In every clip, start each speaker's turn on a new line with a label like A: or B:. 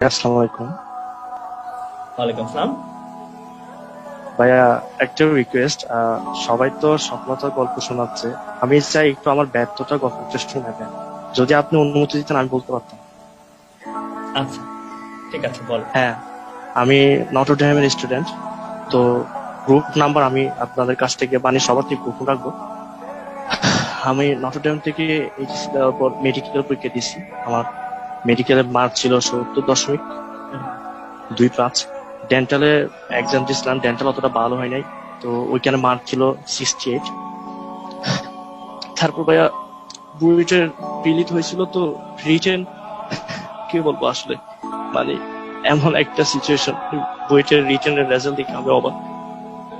A: আসসালামু আলাইকুম।
B: ওয়ালাইকুম আসসালাম।
A: ভাইয়া, একটা রিকোয়েস্ট। সবাই তো সফলতার গল্প শোনাচ্ছে, আমি চাই একটু আমার ব্যর্থতার গল্পটা শোনাবেন। যদি আপনি অনুমতি দিতেন আমি বলতে পারতাম।
B: আচ্ছা, ঠিক আছে, বল।
A: হ্যাঁ, আমি নটরডেমের স্টুডেন্ট। তো গ্রুপ নাম্বার আমি আপনাদের কাছ থেকে সবার থেকে গ্রুপ রাখবো। আমি নটরডেম থেকে এইচএসসি দেওয়ার পর মেডিকেল পরীক্ষা দিয়েছি। আমার মেডিকেলের মার্ক ছিল 70.25। ডেন্টালে এক্সাম দিয়েছিলাম, ডেন্টাল অতটা ভালো হয় নাই, তো ওইখানে মার্ক ছিল 68। তারপর ভাইয়া বুয়েটের প্রিলিট হয়েছিল, তো রিটেন কি বলবো আসলে, মানে এমন একটা সিচুয়েশন, বুয়েটের রিটেনের রেজাল্ট দেখে আমি অবাক।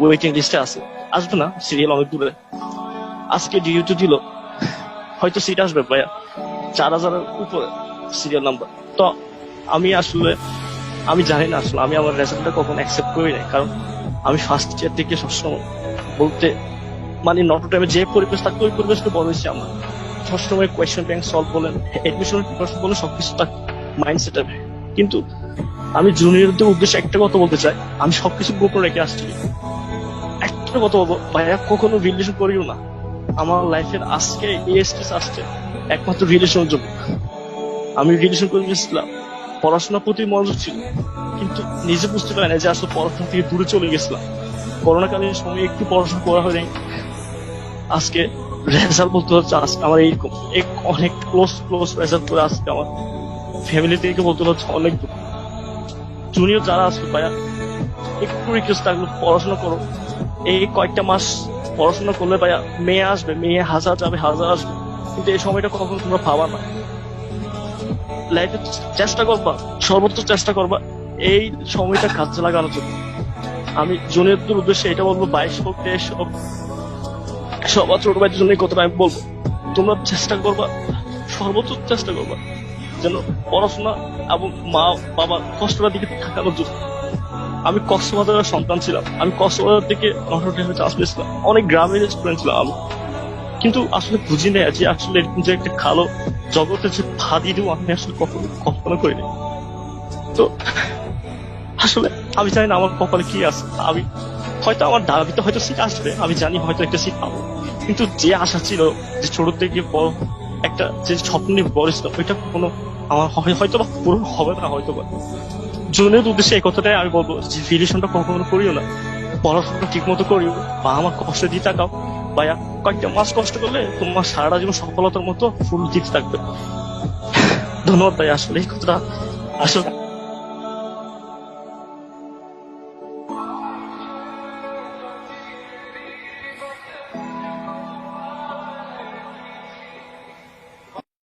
A: ওয়েটিং লিস্টে আছে, আসবে না, সিরিয়াল অনেক দূরে। আজকে ডিউটি দিল, হয়তো সিট আসবে ভাইয়া 4000-এর উপরে সিরিয়াল নাম্বার। তো আমি আসলে আমি জানি না আসলে আমি আমার রেজাল্টটা কখন অ্যাকসেপ্ট করি নাই, কারণ আমি ফার্স্ট ইয়ার থেকে সবসময় বলতে নটরডেমে যে পরিবেশ থাকতো ওই পরিবেশকে বড় হয়েছি আমরা। সবসময় কোয়েশ্চেন ব্যাংক সলভ বলেন, এডমিশনের প্রিপারেশন বলেন, সবকিছু থাকতো মাইন্ডসেট। কিন্তু আমি জুনিয়রদের উদ্দেশ্যে একটা কথা বলতে চাই, আমি সবকিছু গোপন রেখে আসছি। একটা কথা বলবো ভাইয়া, কখনো রিলেশন করিও না। আমার লাইফের আজকে এই স্টেজ আসছে একমাত্র রিলেশনের জন্য। আমি রিলেশন করে গেছিলাম, পড়াশোনার প্রতি মনোযোগ ছিল, কিন্তু নিজে বুঝতে পারি না যে আসলে পড়াশোনা থেকে দূরে চলে গেছিলাম। করোনাকালীন সময় একটু পড়াশোনা করা হয়নি। আজকে রেজাল্ট বলতে হচ্ছে আজকে আমার এইরকম অনেক ক্লোজ ক্লোজ রেজাল্ট করে আজকে আমার ফ্যামিলি থেকে বলতে হচ্ছে অনেক দূর। জুনিয়র যারা আছে ভাইয়া, একটু রিকোয়েস্ট থাকলো, পড়াশোনা করো। এই কয়েকটা মাস পড়াশোনা করলে ভাইয়া মেয়ে আসবে, মেয়ে হাজার যাবে, হাজার আসবে, কিন্তু এই সময়টা কখনো তোমরা ভাবা না। লাইফে চেষ্টা করবা, সর্বোচ্চ চেষ্টা করবা এই সময়টা কাজে লাগানোর জন্য। আমি জুনিয়রদের উদ্দেশ্যে এটা বলবো, 22 হোক 23 হোক, সবার ছোট ভাইদের জন্য এই কথাটা আমি বলবো, তোমরা চেষ্টা করবা, সর্বোচ্চ চেষ্টা করবা যেন পড়াশোনা এবং মা বাবার কষ্টটা দিকে থাকানোর জন্য। আমি কক্সবাজারের সন্তান ছিলাম, আমি কক্সবাজার থেকে নটরডেমে চান্স পেয়েছিলাম, অনেক গ্রামের স্টুডেন্ট ছিলাম আমি, কিন্তু আসলে বুঝি না যে আসলে এরকম যে একটা কালো জগতে যে পা দিয়ে দেবো আমি আসলে কখনো কল্পনা করিনি। তো আসলে আমি জানি না আমার কপালে কি আছে। আমি হয়তো আমার দাবিতে হয়তো সিট আসবে, আমি জানি হয়তো একটা সিট পাবো, কিন্তু যে আশা ছিল, যে ছোট থেকে বড় একটা যে স্বপ্ন নিয়ে বড় ছিল, ওইটা কোনো আমার হয়তো বা পূরণ হবে না। হয়তো বা জনের উদ্দেশ্যে এই কথাটাই আমি বলবো যে রিলেশনটা কখনো করিও না, পড়াশোনা ঠিক মতো করিও, বা আমার কষ্ট দিয়ে তাকাও ভাইয়া। কয়েকটা মাস কষ্ট করলে তোমার সারাটা জীবন সফলতার মতো ফুল দিতে থাকবে। ধন্যবাদ ভাই, আসলে এই কথাটা আসলে